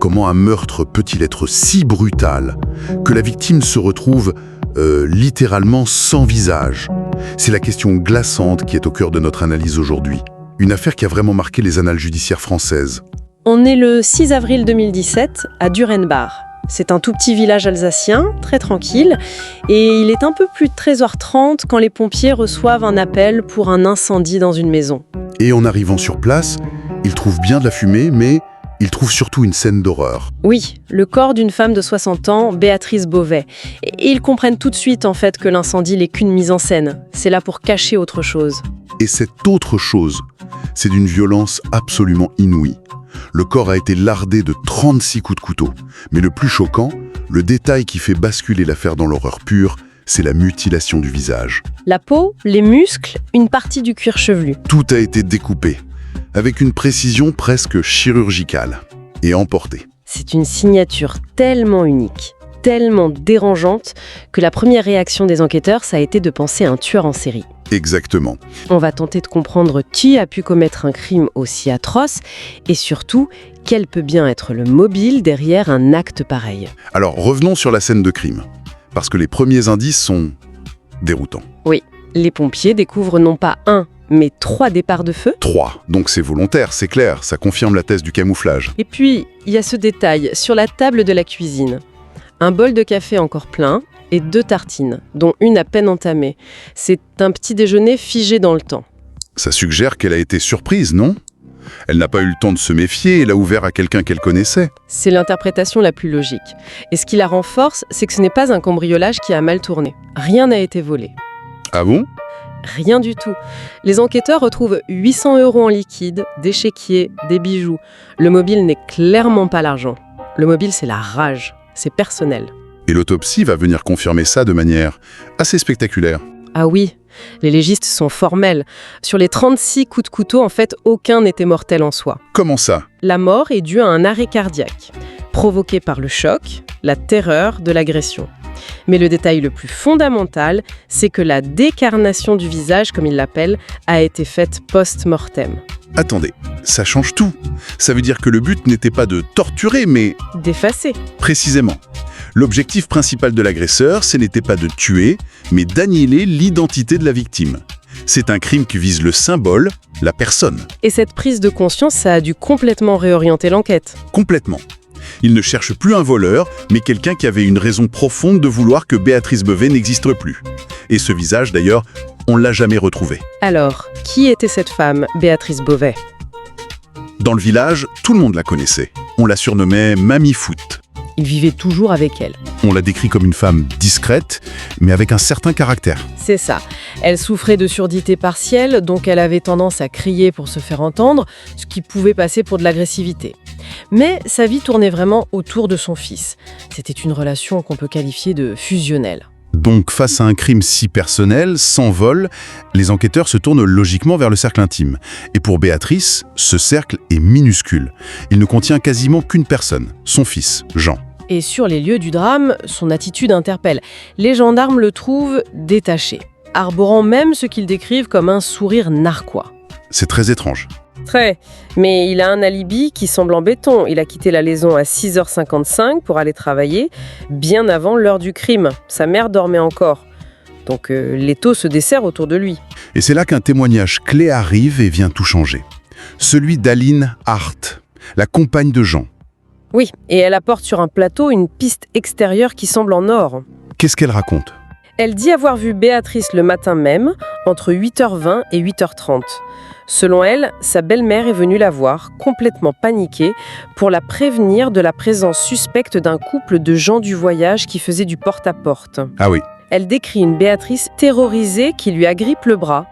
Comment un meurtre peut-il être si brutal que la victime se retrouve littéralement sans visage? C'est la question glaçante qui est au cœur de notre analyse aujourd'hui. Une affaire qui a vraiment marqué les annales judiciaires françaises. On est le 6 avril 2017 à Durenbach. C'est un tout petit village alsacien, très tranquille, et il est un peu plus de 13h30 quand les pompiers reçoivent un appel pour un incendie dans une maison. Et en arrivant sur place, ils trouvent bien de la fumée, mais ils trouvent surtout une scène d'horreur. Oui, le corps d'une femme de 60 ans, Béatrice Beauvais. Et ils comprennent tout de suite en fait que l'incendie n'est qu'une mise en scène. C'est là pour cacher autre chose. Et cette autre chose, c'est d'une violence absolument inouïe. Le corps a été lardé de 36 coups de couteau. Mais le plus choquant, le détail qui fait basculer l'affaire dans l'horreur pure, c'est la mutilation du visage. La peau, les muscles, une partie du cuir chevelu. Tout a été découpé, avec une précision presque chirurgicale, et emporté. C'est une signature tellement unique, tellement dérangeante, que la première réaction des enquêteurs, ça a été de penser à un tueur en série. Exactement. On va tenter de comprendre qui a pu commettre un crime aussi atroce et surtout, quel peut bien être le mobile derrière un acte pareil. Alors revenons sur la scène de crime, parce que les premiers indices sont déroutants. Oui, les pompiers découvrent non pas un, mais 3 départs de feu. 3, donc c'est volontaire, c'est clair, ça confirme la thèse du camouflage. Et puis, il y a ce détail sur la table de la cuisine. Un bol de café encore plein et 2 tartines, dont une à peine entamée. C'est un petit déjeuner figé dans le temps. Ça suggère qu'elle a été surprise, non? Elle n'a pas eu le temps de se méfier et l'a ouvert à quelqu'un qu'elle connaissait. C'est l'interprétation la plus logique. Et ce qui la renforce, c'est que ce n'est pas un cambriolage qui a mal tourné. Rien n'a été volé. Ah bon? Rien du tout. Les enquêteurs retrouvent 800 € en liquide, des chéquiers, des bijoux. Le mobile n'est clairement pas l'argent. Le mobile, c'est la rage. C'est personnel. Et l'autopsie va venir confirmer ça de manière assez spectaculaire. Ah oui, les légistes sont formels. Sur les 36 coups de couteau, en fait, aucun n'était mortel en soi. Comment ça? La mort est due à un arrêt cardiaque, provoqué par le choc, la terreur de l'agression. Mais le détail le plus fondamental, c'est que la décarnation du visage, comme ils l'appellent, a été faite post-mortem. Attendez, ça change tout. Ça veut dire que le but n'était pas de torturer, mais... D'effacer. Précisément. L'objectif principal de l'agresseur, ce n'était pas de tuer, mais d'annihiler l'identité de la victime. C'est un crime qui vise le symbole, la personne. Et cette prise de conscience, ça a dû complètement réorienter l'enquête. Complètement. Il ne cherche plus un voleur, mais quelqu'un qui avait une raison profonde de vouloir que Béatrice Beauvais n'existe plus. Et ce visage, d'ailleurs, on ne l'a jamais retrouvé. Alors, qui était cette femme, Béatrice Beauvais? Dans le village, tout le monde la connaissait. On la surnommait Mamie Foot. Il vivait toujours avec elle. On la décrit comme une femme discrète, mais avec un certain caractère. C'est ça. Elle souffrait de surdité partielle, donc elle avait tendance à crier pour se faire entendre, ce qui pouvait passer pour de l'agressivité. Mais sa vie tournait vraiment autour de son fils. C'était une relation qu'on peut qualifier de fusionnelle. Donc, face à un crime si personnel, sans vol, les enquêteurs se tournent logiquement vers le cercle intime. Et pour Béatrice, ce cercle est minuscule. Il ne contient quasiment qu'une personne, son fils, Jean. Et sur les lieux du drame, son attitude interpelle. Les gendarmes le trouvent détaché, arborant même ce qu'ils décrivent comme un sourire narquois. C'est très étrange. Très, mais il a un alibi qui semble en béton. Il a quitté la maison à 6h55 pour aller travailler, bien avant l'heure du crime. Sa mère dormait encore. Donc l'étau se dessert autour de lui. Et c'est là qu'un témoignage clé arrive et vient tout changer. Celui d'Aline Hart, la compagne de Jean. Oui, et elle apporte sur un plateau une piste extérieure qui semble en or. Qu'est-ce qu'elle raconte? Elle dit avoir vu Béatrice le matin même, entre 8h20 et 8h30. Selon elle, sa belle-mère est venue la voir, complètement paniquée, pour la prévenir de la présence suspecte d'un couple de gens du voyage qui faisait du porte-à-porte. Ah oui. Elle décrit une Béatrice terrorisée qui lui agrippe le bras.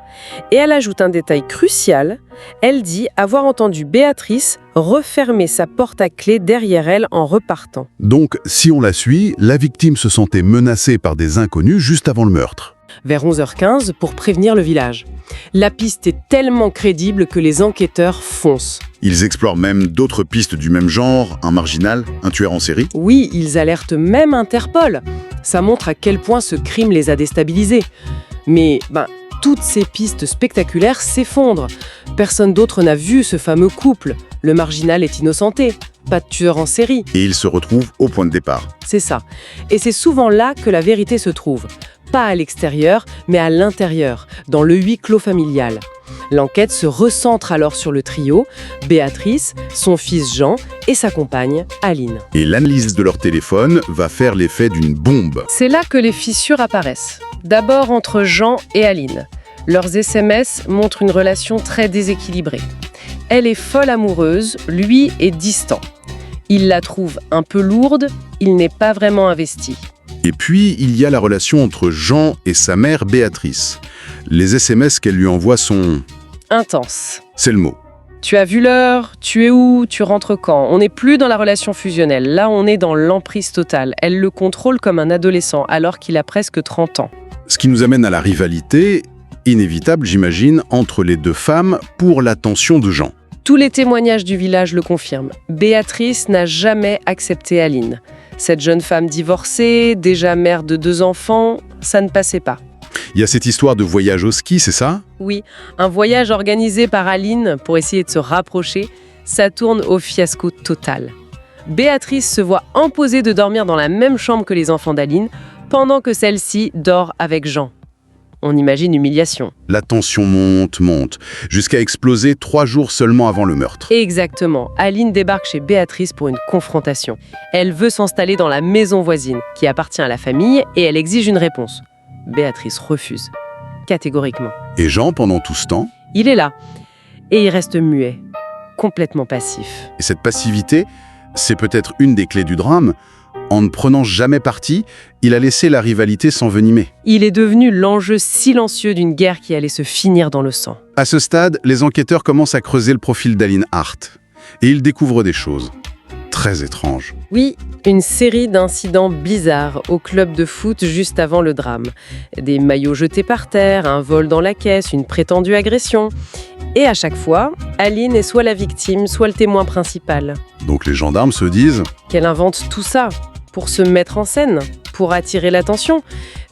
Et elle ajoute un détail crucial. Elle dit avoir entendu Béatrice refermer sa porte à clé derrière elle en repartant. Donc, si on la suit, la victime se sentait menacée par des inconnus juste avant le meurtre. Vers 11h15 pour prévenir le village. La piste est tellement crédible que les enquêteurs foncent. Ils explorent même d'autres pistes du même genre, un marginal, un tueur en série. Oui, ils alertent même Interpol. Ça montre à quel point ce crime les a déstabilisés. Mais, toutes ces pistes spectaculaires s'effondrent. Personne d'autre n'a vu ce fameux couple. Le marginal est innocenté. pas de tueur en série. Et il se retrouve au point de départ. C'est ça. Et c'est souvent là que la vérité se trouve. Pas à l'extérieur, mais à l'intérieur, dans le huis clos familial. L'enquête se recentre alors sur le trio, Béatrice, son fils Jean et sa compagne Aline. Et l'analyse de leur téléphone va faire l'effet d'une bombe. C'est là que les fissures apparaissent. D'abord entre Jean et Aline. Leurs SMS montrent une relation très déséquilibrée. Elle est folle amoureuse, lui est distant. Il la trouve un peu lourde, il n'est pas vraiment investi. Et puis, il y a la relation entre Jean et sa mère Béatrice. Les SMS qu'elle lui envoie sont... Intense. C'est le mot. Tu as vu l'heure, tu es où, tu rentres quand. On n'est plus dans la relation fusionnelle, là on est dans l'emprise totale. Elle le contrôle comme un adolescent alors qu'il a presque 30 ans. Ce qui nous amène à la rivalité, inévitable j'imagine, entre les deux femmes pour l'attention de Jean. Tous les témoignages du village le confirment. Béatrice n'a jamais accepté Aline. Cette jeune femme divorcée, déjà mère de 2 enfants, ça ne passait pas. Il y a cette histoire de voyage au ski, c'est ça? Oui, un voyage organisé par Aline pour essayer de se rapprocher, ça tourne au fiasco total. Béatrice se voit imposer de dormir dans la même chambre que les enfants d'Aline, pendant que celle-ci dort avec Jean. On imagine l'humiliation. La tension monte, jusqu'à exploser 3 jours seulement avant le meurtre. Exactement. Aline débarque chez Béatrice pour une confrontation. Elle veut s'installer dans la maison voisine, qui appartient à la famille, et elle exige une réponse. Béatrice refuse, catégoriquement. Et Jean, pendant tout ce temps, Il est là, et il reste muet, complètement passif. et cette passivité, c'est peut-être une des clés du drame, en ne prenant jamais parti, il a laissé la rivalité s'envenimer. Il est devenu l'enjeu silencieux d'une guerre qui allait se finir dans le sang. À ce stade, les enquêteurs commencent à creuser le profil d'Aline Hart. Et ils découvrent des choses très étranges. Oui, une série d'incidents bizarres au club de foot juste avant le drame. Des maillots jetés par terre, un vol dans la caisse, une prétendue agression. Et à chaque fois, Aline est soit la victime, soit le témoin principal. Donc les gendarmes se disent Qu'elle invente tout ça pour se mettre en scène, pour attirer l'attention,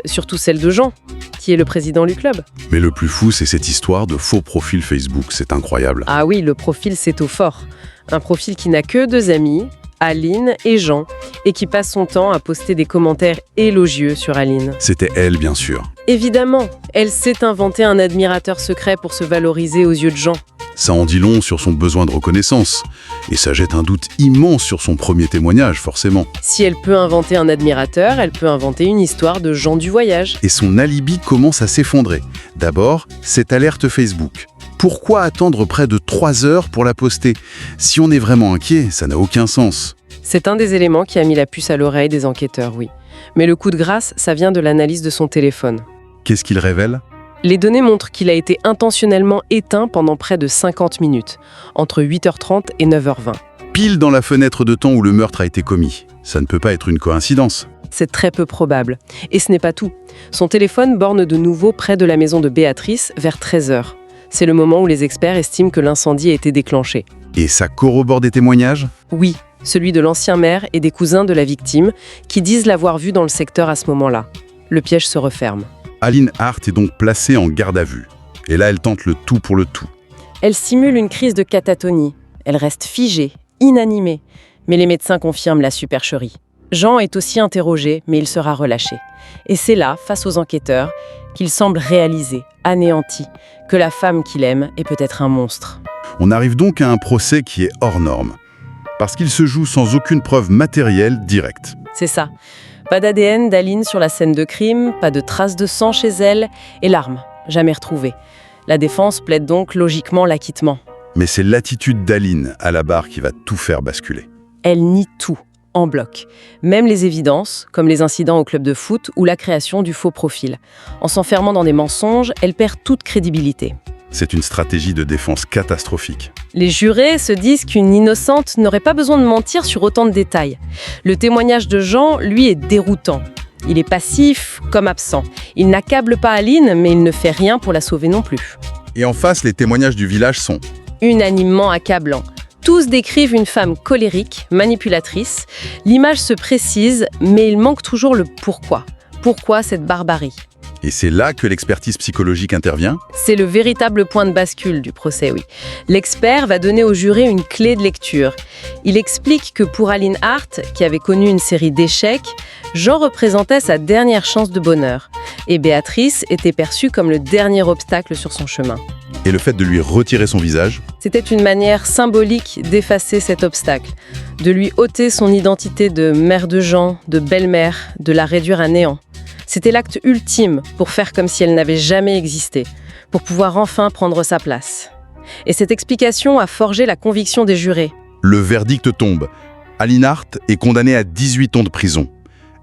surtout celle de Jean, qui est le président du club. « Mais le plus fou, c'est cette histoire de faux profil Facebook, c'est incroyable. » Ah oui, le profil c'est au fort. Un profil qui n'a que 2 amis, Aline et Jean, et qui passe son temps à poster des commentaires élogieux sur Aline. C'était elle, bien sûr. Évidemment, elle s'est inventé un admirateur secret pour se valoriser aux yeux de Jean. Ça en dit long sur son besoin de reconnaissance. Et ça jette un doute immense sur son premier témoignage, forcément. Si elle peut inventer un admirateur, elle peut inventer une histoire de Jean du voyage. Et son alibi commence à s'effondrer. D'abord, cette alerte Facebook. Pourquoi attendre près de 3 heures pour la poster? Si on est vraiment inquiet, ça n'a aucun sens. C'est un des éléments qui a mis la puce à l'oreille des enquêteurs, oui. Mais le coup de grâce, ça vient de l'analyse de son téléphone. Qu'est-ce qu'il révèle? Les données montrent qu'il a été intentionnellement éteint pendant près de 50 minutes, entre 8h30 et 9h20. Pile dans la fenêtre de temps où le meurtre a été commis. Ça ne peut pas être une coïncidence. C'est très peu probable. Et ce n'est pas tout. Son téléphone borne de nouveau près de la maison de Béatrice vers 13h. C'est le moment où les experts estiment que l'incendie a été déclenché. Et ça corrobore des témoignages? Oui, celui de l'ancien maire et des cousins de la victime qui disent l'avoir vu dans le secteur à ce moment-là. Le piège se referme. Aline Hart est donc placée en garde à vue. Et là, elle tente le tout pour le tout. Elle simule une crise de catatonie. Elle reste figée, inanimée. Mais les médecins confirment la supercherie. Jean est aussi interrogé, mais il sera relâché. Et c'est là, face aux enquêteurs, qu'il semble réaliser, anéanti, que la femme qu'il aime est peut-être un monstre. On arrive donc à un procès qui est hors norme. Parce qu'il se joue sans aucune preuve matérielle directe. C'est ça. Pas d'ADN d'Aline sur la scène de crime, pas de traces de sang chez elle, et l'arme, jamais retrouvée. La défense plaide donc logiquement l'acquittement. Mais c'est l'attitude d'Aline à la barre qui va tout faire basculer. Elle nie tout, en bloc. Même les évidences, comme les incidents au club de foot ou la création du faux profil. En s'enfermant dans des mensonges, elle perd toute crédibilité. C'est une stratégie de défense catastrophique. Les jurés se disent qu'une innocente n'aurait pas besoin de mentir sur autant de détails. Le témoignage de Jean, lui, est déroutant. Il est passif comme absent. Il n'accable pas Aline, mais il ne fait rien pour la sauver non plus. Et en face, les témoignages du village sont Unanimement accablants. Tous décrivent une femme colérique, manipulatrice. L'image se précise, mais il manque toujours le pourquoi. Pourquoi cette barbarie ? Et c'est là que l'expertise psychologique intervient? C'est le véritable point de bascule du procès, oui. L'expert va donner au juré une clé de lecture. Il explique que pour Aline Hart, qui avait connu une série d'échecs, Jean représentait sa dernière chance de bonheur. Et Béatrice était perçue comme le dernier obstacle sur son chemin. Et le fait de lui retirer son visage? C'était une manière symbolique d'effacer cet obstacle, de lui ôter son identité de mère de Jean, de belle-mère, de la réduire à néant. C'était l'acte ultime pour faire comme si elle n'avait jamais existé, pour pouvoir enfin prendre sa place. Et cette explication a forgé la conviction des jurés. Le verdict tombe. Aline Hart est condamnée à 18 ans de prison.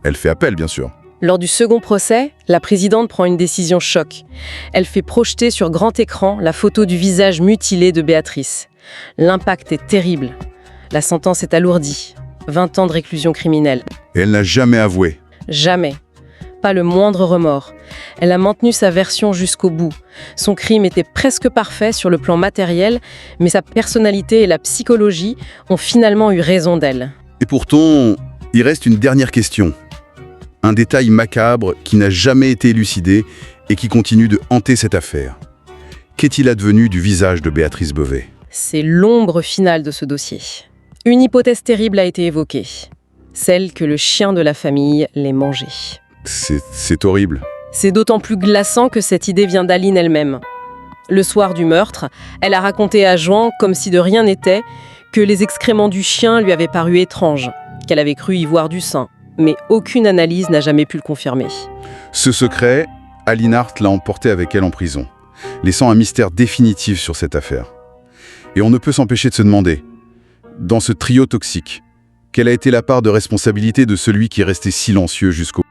Elle fait appel, bien sûr. Lors du second procès, la présidente prend une décision choc. Elle fait projeter sur grand écran la photo du visage mutilé de Béatrice. L'impact est terrible. La sentence est alourdie. 20 ans de réclusion criminelle. Et elle n'a jamais avoué. Jamais. Pas le moindre remords. Elle a maintenu sa version jusqu'au bout. Son crime était presque parfait sur le plan matériel, mais sa personnalité et la psychologie ont finalement eu raison d'elle. Et pourtant, il reste une dernière question. Un détail macabre qui n'a jamais été élucidé et qui continue de hanter cette affaire. Qu'est-il advenu du visage de Béatrice Beauvais? C'est l'ombre finale de ce dossier. Une hypothèse terrible a été évoquée. Celle que le chien de la famille l'ait mangée. C'est horrible. C'est d'autant plus glaçant que cette idée vient d'Aline elle-même. Le soir du meurtre, elle a raconté à Jean, comme si de rien n'était, que les excréments du chien lui avaient paru étranges, qu'elle avait cru y voir du sang. Mais aucune analyse n'a jamais pu le confirmer. Ce secret, Aline Hart l'a emporté avec elle en prison, laissant un mystère définitif sur cette affaire. Et on ne peut s'empêcher de se demander, dans ce trio toxique, quelle a été la part de responsabilité de celui qui est resté silencieux jusqu'au bout?